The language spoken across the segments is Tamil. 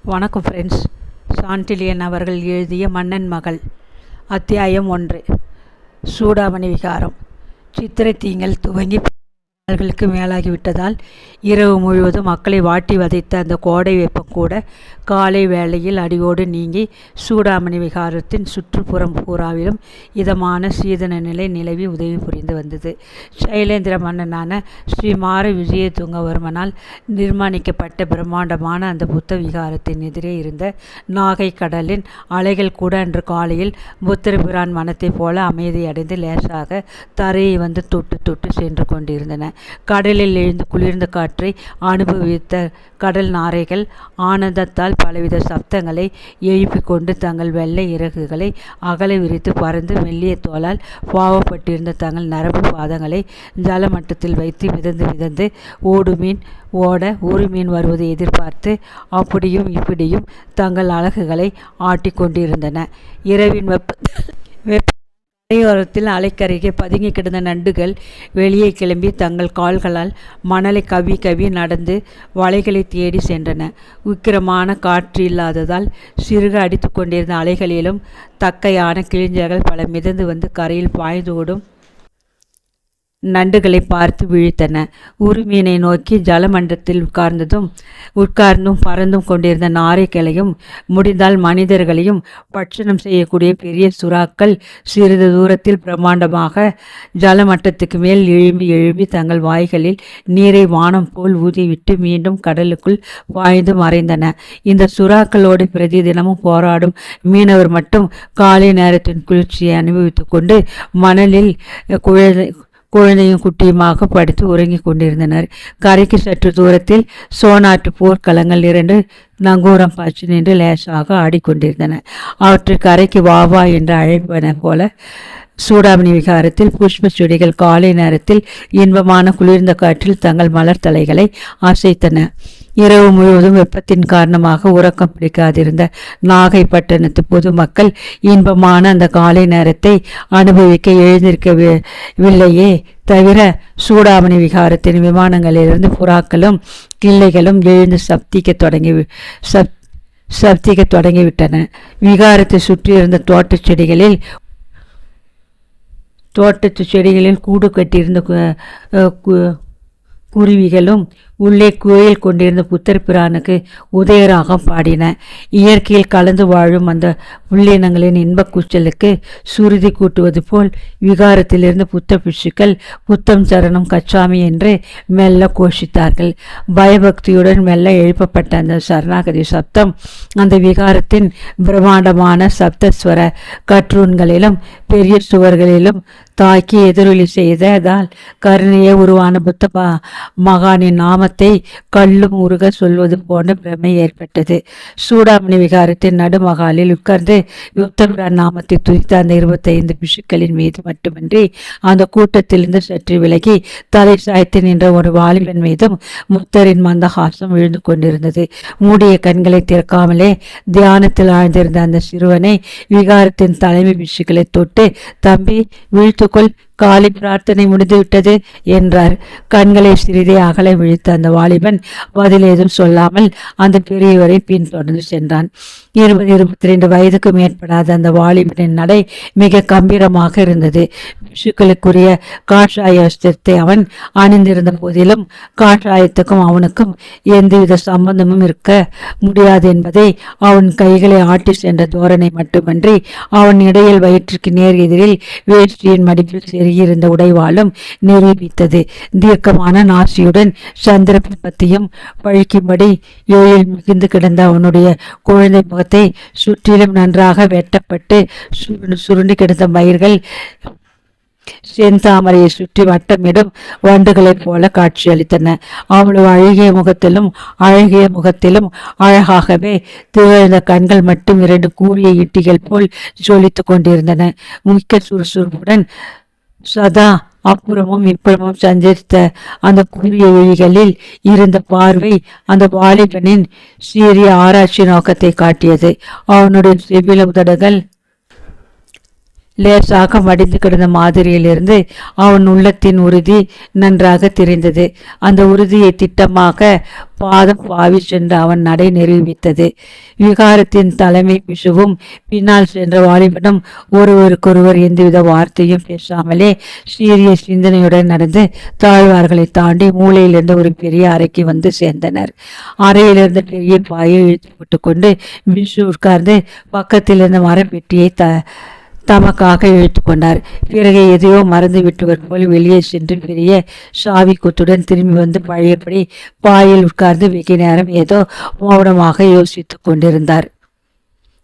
வணக்கம் ஃப்ரெண்ட்ஸ். சாண்டிலியன் அவர்கள் எழுதிய மன்னன் மகள். அத்தியாயம் 1. சூடாமணி விகாரம். சித்திரை தீங்கல் துவங்கி நாள்களுக்கு மேலாகிவிட்டதால் இரவு முழுவதும் மக்களை வாட்டி வதைத்த அந்த கோடை வெப்பம் கூட காலை வேளையில் அடியோடு நீங்கி சூடாமணி விகாரத்தின் சுற்றுப்புறம் பூராவிலும் இதமான சீதன நிலை நிலவி உதவி புரிந்து வந்தது. சைலேந்திர மன்னனான ஸ்ரீ மார விஜயதுங்கவர்மனால் நிர்மாணிக்கப்பட்ட பிரம்மாண்டமான அந்த புத்த விகாரத்தின் எதிரே இருந்த நாகை கடலின் அலைகள் கூட அன்று காலையில் புத்தரபிரான் மனத்தைப் போல அமைதியடைந்து லேசாக தரையை வந்து தொட்டு தொட்டு சென்று கொண்டிருந்தன. கடலில் எழுந்து குளிர்ந்த காற்றை அனுபவித்த கடல் நாரைகள் ஆனந்தத்தால் பலவித சப்தங்களை எழுப்பிக் கொண்டு தங்கள் வெள்ளை இறகுகளை அகல விரித்து பறந்து மெல்லிய தோலால் பாவப்பட்டிருந்த தங்கள் நரம்பு பாதங்களை ஜலமட்டத்தில் வைத்து மிதந்து மிதந்து ஓட ஒரு மீன் வருவதை எதிர்பார்த்து அப்படியும் இப்படியும் தங்கள் அலகுகளை ஆட்டிக்கொண்டிருந்தன. இரவின் கரையோரத்தில் அலைக்கரைக்கு பதுங்கி கிடந்த நண்டுகள் வெளியே கிளம்பி தங்கள் கால்களால் மணலை கவி கவி நடந்து வலைகளை தேடி சென்றன. உக்கிரமான காற்று இல்லாததால் சிறுக அடித்து கொண்டிருந்த அலைகளிலும் தக்கையான கிழிஞ்சல்கள் பல மிதந்து வந்து கரையில் பாய்ந்து ஓடும் நண்டுகளை பார்த்து விழித்தன. உருமீனை நோக்கி ஜலமண்டத்தில் உட்கார்ந்தும் பறந்தும் கொண்டிருந்த நாரைகளையும் முடிந்தால் மனிதர்களையும் பட்சணம் செய்யக்கூடிய பெரிய சுறாக்கள் சிறிது தூரத்தில் பிரம்மாண்டமாக ஜலமட்டத்துக்கு மேல் எழும்பி எழும்பி தங்கள் வாய்களில் நீரை வானம் போல் ஊதிவிட்டு மீண்டும் கடலுக்குள் பாய்ந்து மறைந்தன. இந்த சுறாக்களோடு பிரதி தினமும் போராடும் மீனவர் மட்டும் காலை நேரத்தின் குளிர்ச்சியை அனுபவித்து கொண்டு மணலில் குழந்தையும் குட்டியுமாக படுத்து உறங்கி கொண்டிருந்தனர். கரைக்கு சற்று தூரத்தில் சோனாட்டு போர்க்களங்கள் 2 நங்கூரம் பாய்ச்சி நின்று லேசாக ஆடிக்கொண்டிருந்தன. அவற்றை கரைக்கு வாவா என்று அழைப்பன போல சூடாமணி விகாரத்தில் புஷ்ப செடிகள் காலை நேரத்தில் இன்பமான குளிர்ந்த காற்றில் தங்கள் மலர் தலைகளை அசைத்தன. இரவு முழுவதும் வெப்பத்தின் காரணமாக உறக்கம் பிடிக்காதிருந்த நாகைப்பட்டினத்து பொதுமக்கள் இன்பமான அந்த காலை நேரத்தை அனுபவிக்க எழுந்திருக்கவில்லையே தவிர சூடாமணி விகாரத்தின் விமானங்களிலிருந்து புறாக்களும் கிள்ளைகளும் எழுந்து சப்திக்க தொடங்கிவிட்டன. விகாரத்தை சுற்றியிருந்த தோட்டத்து செடிகளில் கூடு கட்டியிருந்த குருவிகளும் உள்ளே கோயில் கொண்டிருந்த புத்தர் பிரானுக்கு உதயராகம் பாடின. இயற்கையில் கலந்து வாழும் அந்த உள்ளினங்களின் இன்பக் கூச்சலுக்கு சுருதி கூட்டுவது போல் விகாரத்திலிருந்து புத்த பிட்சுக்கள் புத்தம் சரணம் கச்சாமி என்று மெல்ல கோஷித்தார்கள். பயபக்தியுடன் மெல்ல எழுப்பப்பட்ட அந்த சரணாகதி சப்தம் அந்த விகாரத்தின் பிரம்மாண்டமான சப்தஸ்வர கற்றூன்களிலும் பெரிய சுவர்களிலும் தாக்கி எதிரொலி செய்ததால் கருணையே உருவான புத்த மகானின் நாமத்தை கல்லும் உருக சொல்வது போன்ற பிரமை ஏற்பட்டது. சூடாமணி விகாரத்தின் நடுமகாலில் உட்கார்ந்து யுத்தபிரான் நாமத்தை துதித்த அந்த 25 பிஷுக்களின் மீது மட்டுமின்றி அந்த கூட்டத்திலிருந்து சற்று விலகி தலை சாய்த்து நின்ற ஒரு வாலிபன் மீதும் முத்தரின் மந்தஹாசம் விழுந்து கொண்டிருந்தது. மூடிய கண்களை திறக்காமலே தியானத்தில் ஆழ்ந்திருந்த அந்த சிறுவனை விகாரத்தின் தலைமை பிஷுக்களை தொட்டு, தம்பி வீழ்த்துக்குள், காலை பிரார்த்தனை முடிந்துவிட்டது என்றார். கண்களை சிறிதே அகல விழித்த அந்த வாலிபன் பதில் ஏதும் சொல்லாமல் அந்த பெரியவரை பின்தொடர்ந்து சென்றான். 20-22 வயதுக்கு மேற்படாத அந்த வாலிபனின் நடை மிக கம்பீரமாக இருந்தது. பிஷுக்களுக்குரிய காஷாய வஸ்திரத்தை அவன் அணிந்திருந்த போதிலும் காஷாயத்துக்கும் அவனுக்கும் எந்தவித சம்பந்தமும் இருக்க முடியாது என்பதை அவன் கைகளை ஆட்டி சென்ற தோரணை மட்டுமன்றி அவன் இடையில் வயிற்றுக்கு நேர் எதிரில் வேஷ்டியின் மடிப்பில் செருகியிருந்த உடைவாளும் நிரூபித்தது. தீர்க்கமான நாசியுடன் சந்திர பிம்பத்தையும் பழிக்கும்படி எழில் மிகுந்து கிடந்த அவனுடைய குழந்தை முகத்தை சுற்றிலும் நன்றாக வெட்டப்பட்டு சுருண்டி கிடந்த மயிர்கள் செந்தாமரையை சுற்றி வட்டமிடும் வண்டுகளைப் போல காட்சியளித்தன. அவ்வளவு அழகிய முகத்திலும் அழகாகவே திகழ்ந்த கண்கள் மட்டும் 2 கூறிய ஈட்டிகள் போல் ஜொலித்து கொண்டிருந்தன. மிக்க சுறுசுறுப்புடன் சதா அப்புறமும் இப்புறமும் சஞ்சரித்த அந்த கூறிய விழிகளில் இருந்த பார்வை அந்த வாலிபனின் சீரிய ஆராய்ச்சி நோக்கத்தை காட்டியது. அவனுடைய செவில உதடுகள் லேசாக மடிந்து கிடந்த மாதிரியிலிருந்து அவன் உள்ளத்தின் உறுதி நன்றாக தெரிந்தது. அந்த உறுதியை திட்டமாக பாதம் பாவி சென்று அவன் நடை நிரூபித்தது. விகாரத்தின் தலைமை பிஷுவும் பின்னால் சென்ற வாலிபனும் ஒருவருக்கொருவர் எந்தவித வார்த்தையும் பேசாமலே சீரிய சிந்தனையுடன் நடந்து தாழ்வார்களை தாண்டி மூலையிலிருந்து ஒரு பெரிய அறைக்கு வந்து சேர்ந்தனர். அறையிலிருந்து பெரிய பாயை இழுத்து போட்டு கொண்டு பிஷு உட்கார்ந்து பக்கத்தில் இருந்த மரப்பெட்டியை தமக்காக இழுத்து கொண்டார். பிறகு எதையோ மறந்து விட்டவர் போல் வெளியே சென்று பெரிய சாவி குத்துடன் திரும்பி வந்து பழையபடி பாயில் உட்கார்ந்து வெகு நேரம் ஏதோ மௌனமாக யோசித்துக் கொண்டிருந்தார்.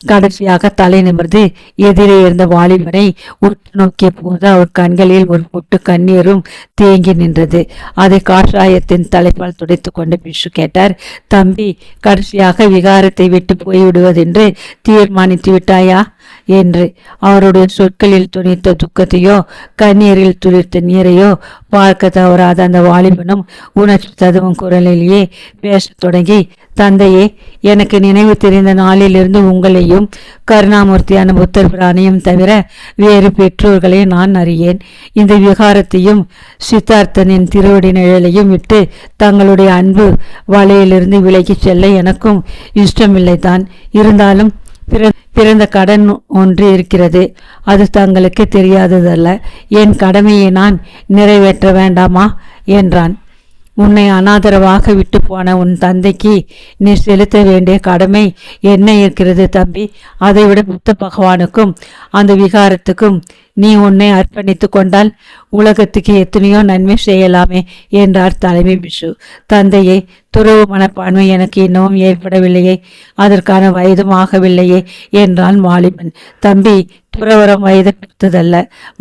கடைசியாக தலை நிமிர்ந்து எதிரே இருந்த வாலிபனை உற்று நோக்கிய போது அவர் கண்களில் ஒரு பொட்டு கண்ணீரும் தேங்கி நின்றது. அதை காஷாயத்தின் தலைப்பால் துடைத்து கொண்டு பிஷு கேட்டார், தம்பி, கடைசியாக விகாரத்தை விட்டு போய்விடுவதென்று தீர்மானித்து விட்டாயா என்று. அவருடைய சொற்களில் துணித்த துக்கத்தையோ கண்ணீரில் துளிர்த்த நீரையோ பார்க்க தவறாத அந்த வாலிபனும் உணர்ச்சி ததுவும் குரலிலேயே பேசத் தொடங்கி, தந்தையே, எனக்கு நினைவு தெரிந்த நாளிலிருந்து உங்களையும் கருணாமூர்த்தியான புத்தர் பிரானையும் தவிர வேறு பெற்றோர்களை நான் அறியேன். இந்த விகாரத்தையும் சித்தார்த்தனின் திருவடி நிழலையும் விட்டு தங்களுடைய அன்பு வலையிலிருந்து விலகி செல்ல எனக்கும் இஷ்டமில்லைதான். இருந்தாலும் பிறந்த கடன் ஒன்று இருக்கிறது. அது தங்களுக்கு தெரியாததல்ல. என் கடமையை நான் நிறைவேற்ற வேண்டாமா என்றான். உன்னை அனாதரவாக விட்டு போன உன் தந்தைக்கு நீ செலுத்த வேண்டிய கடமை என்ன இருக்கிறது தம்பி? அதைவிட புத்த பகவானுக்கும் அந்த விகாரத்துக்கும் நீ உன்னை அர்ப்பணித்து கொண்டால் உலகத்துக்கு எத்தனையோ நன்மை செய்யலாமே என்றார் தலைமை பிஷு. தந்தையே, துறவு மனப்பான்மை எனக்கு இன்னமும் ஏற்படவில்லையே, அதற்கான வயதும் ஆகவில்லையே என்றான் வாலிபன். தம்பி, துறவரம் வயதை பொறுத்ததல்ல,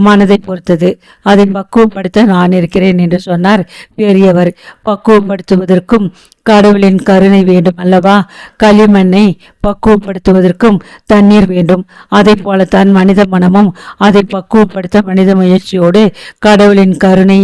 மனதை பொறுத்தது. அதை பக்குவப்படுத்த நான் இருக்கிறேன் என்று சொன்னார் பெரியவர். பக்குவப்படுத்துவதற்கும் கடவுளின் கருணை வேண்டும் அல்லவா? களிமண்ணை பக்குவப்படுத்துவதற்கும் தண்ணீர் வேண்டும். அதை போலத்தான் மனித மனமும் அதை பக்குவப்படுத்த மனித முயற்சியோடு கடவுளின் கருணை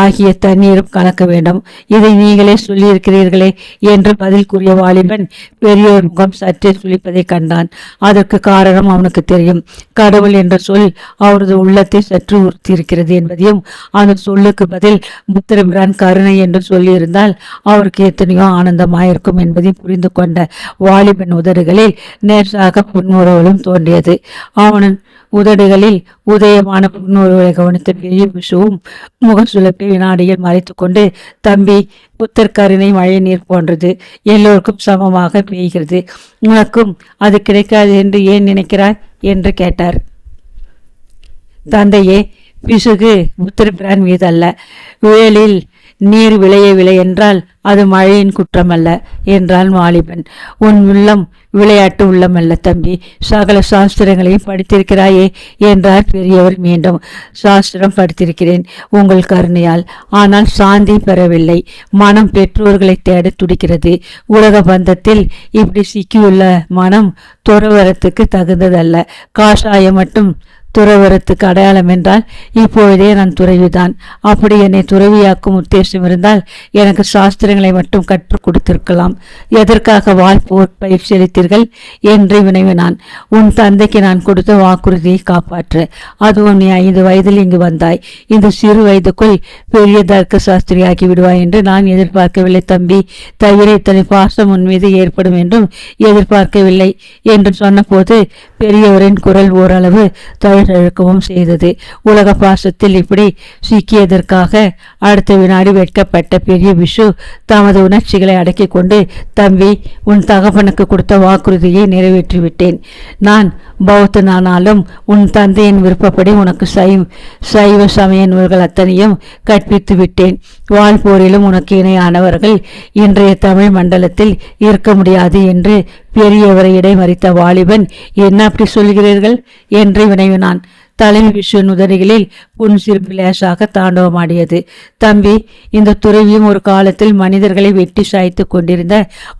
ஆகிய தண்ணீரும் கலக்க வேண்டும். இதை நீங்களே சொல்லியிருக்கிறீர்களே என்று பதில் கூறிய வாலிபன் பெரியோர் முகம் சற்றே சுழிப்பதை கண்டான். அதற்கு காரணம் அவனுக்கு தெரியும். கடவுள் என்ற சொல் அவரது உள்ளத்தை சற்று உறுத்தியிருக்கிறது என்பதையும், அந்த சொல்லுக்கு பதில் புத்திரபிரான் கருணை என்று சொல்லியிருந்தால் அவருக்கு எத்தனையோ ஆனந்தமாயிருக்கும் என்பதையும் புரிந்து கொண்ட வாலிபன் உதடுகளில் நேர்சாக புன்முறுவலும் தோன்றியது. அவனின் உதடுகளில் உதயமான புன்முறுவலை கவனித்த பெரிய பிஷுவும் முகசுலப்பை வினாடியில் மறைத்து கொண்டு, தம்பி, புத்தர் கருணை மழை நீர் போன்றது, எல்லோருக்கும் சமமாக பெய்கிறது. உனக்கும் அது கிடைக்காது என்று ஏன் நினைக்கிறாய் என்று கேட்டார். தந்தையே, பிசுகு புத்தர் மீது அல்ல. புயலில் நீர் விளையவில்லை என்றால் அது மழையின் குற்றமல்ல என்றான் வாலிபன். உன் உள்ளம் விளையாட்டு உள்ளமல்ல தம்பி, சகல சாஸ்திரங்களையும் படித்திருக்கிறாயே என்றார் பெரியவர் மீண்டும். சாஸ்திரம் படித்திருக்கிறேன் உங்கள் கருணையால், ஆனால் சாந்தி பெறவில்லை. மனம் பெற்றோர்களை தேட துடிக்கிறது. உலக பந்தத்தில் இப்படி சிக்கியுள்ள மனம் துறவரத்துக்கு தகுந்ததல்ல. காஷாயம் மட்டும் துறவரத்துக்கு அடையாளம் என்றால் இப்பொழுதே நான் துறவிதான். அப்படி என்னை துறவியாக்கும் உத்தேசம் இருந்தால் எனக்கு சாஸ்திரங்களை மட்டும் கற்றுக் கொடுத்திருக்கலாம். எதற்காக போர் பயிற்சி அளித்தீர்கள் என்று வினவினான். உன் தந்தைக்கு நான் கொடுத்த வாக்குறுதியை காப்பாற்ற. அதுவும் நீ 5 வயதில் இங்கு வந்தாய். இந்த சிறு வயதுக்குள் பெரிய தர்க்க சாஸ்திரியாகி விடுவாய் என்று நான் எதிர்பார்க்கவில்லை தம்பி. தவிர இத்தனை பாசம் உன் மீது ஏற்படும் என்றும் எதிர்பார்க்கவில்லை என்று சொன்ன போது பெரியவரின் குரல் ஓரளவு தழுக்கவும் செய்தது. உலக பாசத்தில் இப்படி சிக்கியதற்காக அடுத்த வினாடி வெட்கப்பட்ட பெரிய பிஷு தமது உணர்ச்சிகளை அடக்கி கொண்டு, தம்பி, உன் தகப்பனுக்கு கொடுத்த வாக்குறுதியை நிறைவேற்றிவிட்டேன். நான் பௌத்தனானாலும் உன் தந்தையின் விருப்பப்படி உனக்கு சைவ சமய நூல்கள் அத்தனையும் கற்பித்து விட்டேன். வாழ்போரிலும் உனக்கு இணையானவர்கள் இன்றைய தமிழ் மண்டலத்தில் இருக்க முடியாது என்று பெரியவரை இடைமறித்த வாலிபன், என்ன அப்படி சொல்கிறீர்கள் என்று வினவினான். தலைமை பிஷுவின் உதடுகளில் புன்சிரிப்பு லேசாக தாண்டவமாடியது. தம்பி, இந்த துறவியும் ஒரு காலத்தில் மனிதர்களை வெட்டி சாய்த்து கொண்டிருந்த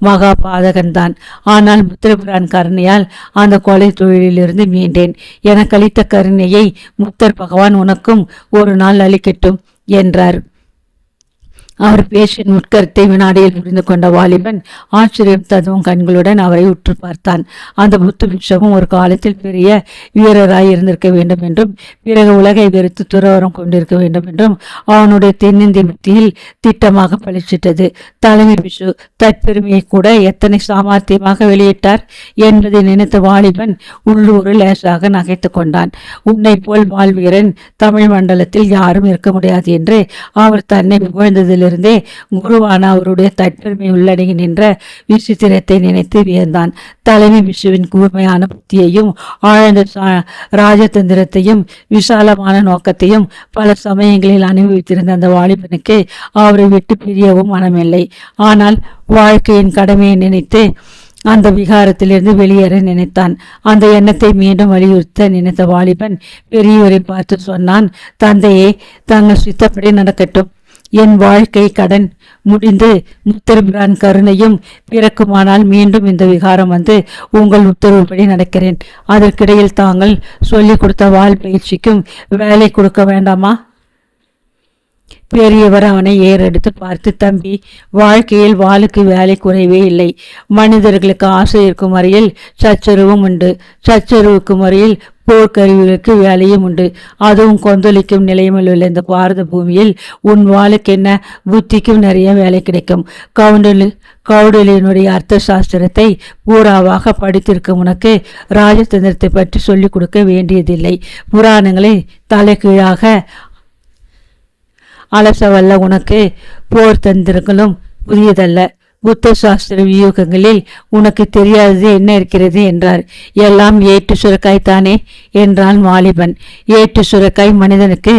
மகா பாதகன்தான். ஆனால் புத்திரபிரான் கருணையால் அந்த கொலை தொழிலிலிருந்து மீண்டேன். எனக்கு அளித்த கருணையை முத்தர் பகவான் உனக்கும் ஒரு நாள் அளிக்கட்டும் என்றார். அவர் பேச்சின் உட்கருத்தை வினாடியில் புரிந்து கொண்ட வாலிபன் ஆச்சரியம் ததுவும் கண்களுடன் அவரை உற்று பார்த்தான். அந்த புத்த பிட்சவும் ஒரு காலத்தில் பெரிய வீரராய் இருந்திருக்க வேண்டும் என்றும் பிறகு உலகை வெறுத்து துறவரம் கொண்டிருக்க வேண்டும் என்றும் அவனுடைய தென்னிந்திய புத்தியில் திட்டமாக பளிச்சிட்டது. தலைமை பிஷு தற்பெருமையை கூட எத்தனை சாமர்த்தியமாக வெளியிட்டார் என்பதை நினைத்த வாலிபன் உள்ளூரில் லேசாக நகைத்து கொண்டான். உன்னை போல் வாழ்வீரன் தமிழ் மண்டலத்தில் யாரும் இருக்க முடியாது என்று அவர் தன்னை புகழ்ந்ததிலிருந்தே குருவான அவருடைய தற்பெருமை உள்ளடங்கி நின்ற விசித்திரத்தை நினைத்து வியந்தான். தலைமை பிஷுவின் கூர்மையான புத்தியையும் ஆழ்ந்த ராஜதந்திரத்தையும் விசாலமான நோக்கத்தையும் பல சமயங்களில் அனுபவித்திருந்த அந்த வாலிபனுக்கு அவரை விட்டு பிரியவும் மனமில்லை. ஆனால் வாழ்க்கையின் கடமையை நினைத்து அந்த விகாரத்திலிருந்து வெளியேற நினைத்தான். அந்த எண்ணத்தை மீண்டும் வலியுறுத்த நினைத்த வாலிபன் பெரியவரை பார்த்து சொன்னான், தந்தையே, தாங்கள் சித்தப்படி நடக்கட்டும். என் வாழ்க்கை கடன் முடிந்து முத்தரபிரான் கருணையும் பிறக்குமானால் மீண்டும் இந்த விகாரம் வந்து உங்கள் உத்தரவுப்படி நடக்கிறேன். அதற்கிடையில் தாங்கள் சொல்லிக் கொடுத்த வாழ் பயிற்சிக்கும் வேலை கொடுக்க வேண்டாமா? பெரியவர் அவனை ஏறெடுத்து பார்த்து, தம்பி, வாழ்க்கையில் வாளுக்கு வேலை குறைவே இல்லை. மனிதர்களுக்கு ஆசை இருக்கும் வரையில் சச்சரவும் உண்டு. சச்சரவுக்கும் வரையில் போர்க்கருவிகளுக்கு வேலையும் உண்டு. அதுவும் கொந்தளிக்கும் நிலையில் உள்ள இந்த பாரத பூமியில் உன் வாளுக்கு என்ன, புத்திக்கும் நிறைய வேலை கிடைக்கும். கவுடலினுடைய அர்த்த சாஸ்திரத்தை பூராவாக படித்திருக்கும் உனக்கு ராஜதந்திரத்தை பற்றி சொல்லிக் கொடுக்க வேண்டியதில்லை. புராணங்களை தலைகீழாக அலசவல்ல உனக்கு போர் தந்திரங்களும் புதியதல்ல. புத்த சாஸ்திர வியூகங்களில் உனக்கு தெரியாதது என்ன இருக்கிறது என்றார். எல்லாம் ஏட்டு சுரக்காய் தானே என்றான் வாலிபன். ஏட்டு சுரக்காய் மனிதனுக்கு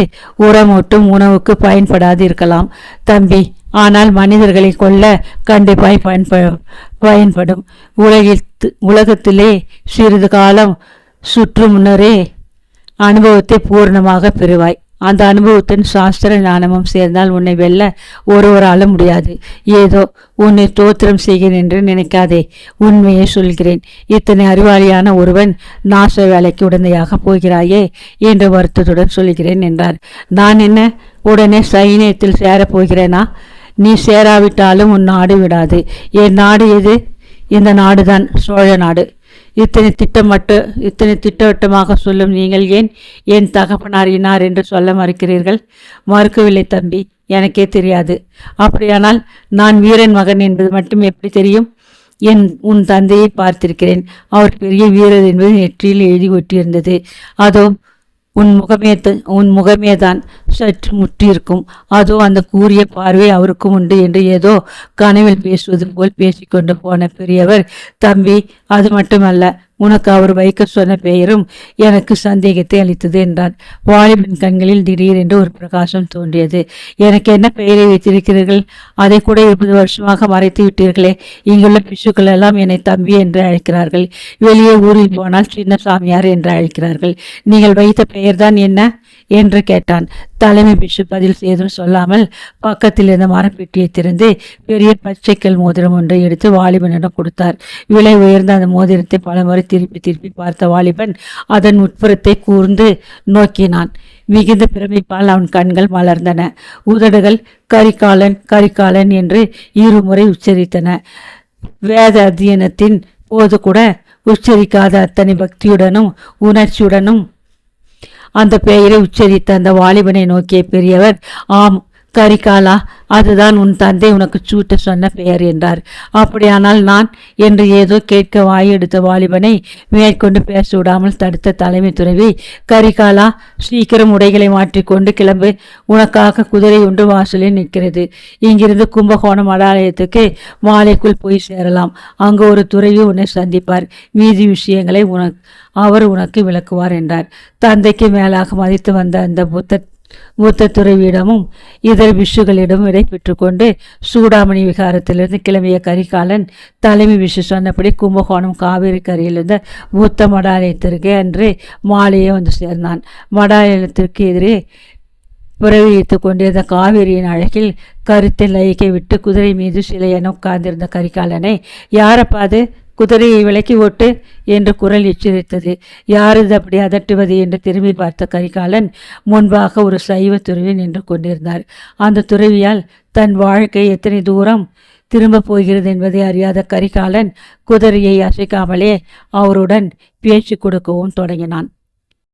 உரமூட்டும் உணவுக்கு பயன்படாது இருக்கலாம் தம்பி, ஆனால் மனிதர்களை கொல்ல கண்டிப்பாய் பயன்படும். உலகத்திலே சிறிது காலம் சுற்று முன்னரே அனுபவத்தை பூர்ணமாக பெறுவாய். அந்த அனுபவத்தின் சாஸ்திர ஞானமும் சேர்ந்தால் உன்னை வெல்ல ஒருவரால முடியாது. ஏதோ உன்னை தோத்திரம் செய்கிறேன் என்று நினைக்காதே, உண்மையை சொல்கிறேன். இத்தனை அறிவாளியான ஒருவன் நாச வேலைக்கு உடந்தையாக போகிறாயே என்று வருத்தத்துடன் சொல்கிறேன் என்றார். நான் என்ன உடனே சைனியத்தில் சேரப்போகிறேனா? நீ சேராவிட்டாலும் உன் நாடு விடாது. என் நாடு எது? இந்த நாடுதான் சோழ நாடு. இத்தனை திட்டவட்டமாக சொல்லும் நீங்கள் ஏன் என் தகப்பனார் இன்னார் என்று சொல்ல மறுக்கிறீர்கள்? மறுக்கவில்லை தம்பி, எனக்கே தெரியாது. அப்படியானால் நான் வீரன் மகன் என்பது மட்டும் எப்படி தெரியும்? உன் தந்தையை பார்த்திருக்கிறேன். அவர் பெரிய வீரர் என்பது நெற்றியில் எழுதி ஒட்டியிருந்தது. அதோ உன் முகமேதான் சற்று முற்றியிருக்கும். அதோ அந்த கூரிய பார்வை அவருக்கும் உண்டு என்று ஏதோ கனவில் பேசுவது போல் பேசிக்கொண்டு போன பெரியவர், தம்பி, அது மட்டுமல்ல, உனக்கு அவர் வைக்க சொன்ன பெயரும் எனக்கு சந்தேகத்தை அளித்தது என்றார். வாலிபன் கண்களில் திடீரென்று ஒரு பிரகாசம் தோன்றியது. எனக்கு என்ன பெயரை வைத்திருக்கிறீர்கள்? அதை கூட 20 வருஷமாக மறைத்து விட்டீர்களே. இங்குள்ள பிசுக்கள் எல்லாம் என்னை தம்பி என்று அழைக்கிறார்கள். வெளியே ஊரில் போனால் சின்ன சாமியார் என்று அழைக்கிறார்கள். நீங்கள் வைத்த பெயர்தான் என்ன என்று கேட்டான். தலைமை பிஷு பதில் ஏதும் சொல்லாமல் பக்கத்தில் இருந்த மரப்பெட்டியை திறந்து பெரிய பச்சைக்கல் மோதிரம் ஒன்றை எடுத்து வாலிபனிடம் கொடுத்தார். விலை உயர்ந்த அந்த மோதிரத்தை பலமுறை திருப்பி திருப்பி பார்த்த வாலிபன் அதன் உட்புறத்தை கூர்ந்து நோக்கினான். மிகுந்த பிரமிப்பால் அவன் கண்கள் மலர்ந்தன. உதடுகள் கரிகாலன் கரிகாலன் என்று இருமுறை உச்சரித்தன. வேத அத்தியனத்தின் போது கூட உச்சரிக்காத அத்தனை பக்தியுடனும் உணர்ச்சியுடனும் அந்த பெயரை உச்சரித்த அந்த வாலிபனை நோக்கிய பெரியவர், ஆம் கரிகாலா, அதுதான் உன் தந்தை உனக்கு சூட்ட சொன்ன பெயர் என்றார். அப்படியானால் நான் என்று ஏதோ கேட்க வாயெடுத்த வாலிபனை மேற்கொண்டு பேச விடாமல் தடுத்த தலைமை துறவி, கரிகாலா, சீக்கிரம் உடைகளை மாற்றிக்கொண்டு கிளம்பு. உனக்காக குதிரை ஒன்று வாசலில் நிற்கிறது. இங்கிருந்து கும்பகோணம் மடாலயத்துக்கு மாலைக்குள் போய் சேரலாம். அங்கு ஒரு துறவி உன்னை சந்திப்பார். மீதி விஷயங்களை அவர் உனக்கு விளக்குவார் என்றார். தந்தைக்கு மேலாக மதித்து வந்த அந்த மூத்த துறவியிடமும் இதர விஷுகளிடமும் விடை பெற்றுக்கொண்டு சூடாமணி விகாரத்திலிருந்து கிளம்பிய கரிகாலன் தலைமை விஷு சொன்னபடி கும்பகோணம் காவிரி கரையிலிருந்த மூத்த மடாலயத்திற்கு அன்று மாலையே வந்து சேர்ந்தான். மடாலயத்திற்கு எதிரே புறவித்து கொண்டிருந்த காவிரியின் அழகில் கருத்தை லயிக்கை விட்டு குதிரை மீது சிலையென உட்கார்ந்திருந்த கரிகாலனை, யாரப்பாது குதிரையை விலக்கி ஓட்டு என்று குரல் எச்சரித்தது. யாரது அப்படி அதட்டுவது என்று திரும்பி பார்த்த கரிகாலன் முன்பாக ஒரு சைவ துறவி நின்று கொண்டிருந்தார். அந்த துறவியால் தன் வாழ்க்கை எத்தனை தூரம் திரும்ப போகிறது என்பதை அறியாத கரிகாலன் குதிரையை அசைக்காமலே அவருடன் பேச்சு கொடுக்கவும் தொடங்கினான்.